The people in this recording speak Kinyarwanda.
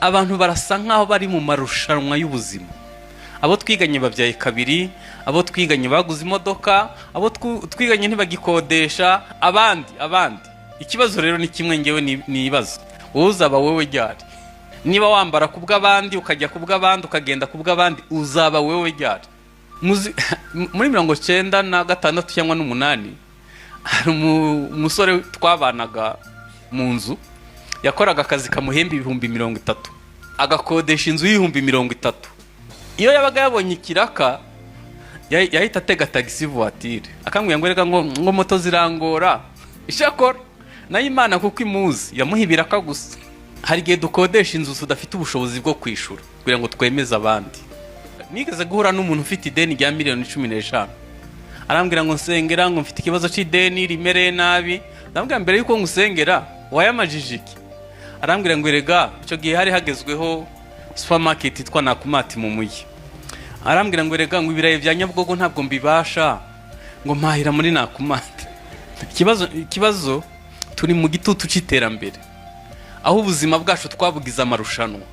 abantu barasa nkaho bari mu marushanwa y'ubuzima. Abo twiganye babyaye kabiri, abo twiganye baguze imodoka, abo twiganye ntibagikodesha, abandi. Ikibazo rero ni kimwe, ngewe nibazo, wowe uzaba wowe ryari? Niba wambara kubw'abandi, ukajya kubw'abandi, ukagenda kubw'abandi, uzaba wowe ryari? Muri 96 cyangwa 8 hari umusore twabanaga mu nzu, yakoraga akazi kamuhemba 30,000, agakodesha inzu y'30,000. Iyo yabaga yabonye ikiraka yahita atega taxi voiture, akambwira ngo reka ngo moto zirangora ishakora nayo Imana kuko imuzi yamuhibira ka gusa. Hari igihe dukodesha inzu tudafite ubushobozi bwo kwishura kugira ngo twemeze abandi. Nigeze guhura n'umuntu ufite ideni rya $15,000,000, arambwira ngo nsengera, ngo mfite ikibazo cy'ideni rimereye nabi. Ndambwira mbere yuko ngusengera wayamajije iki? Arambwira ngo rega icyo gihe hari hagezweho supermarket itwa Nakumati mu mujyi. Arambwira ngo rega ngo ibirayi bya Nyabugogo ntabwo mbibasha, ngo mpahira muri Nakumati. Ikibazo turi mu gitutu cy'iterambere, aho ubuzima bwacu twabugize amarushanwa.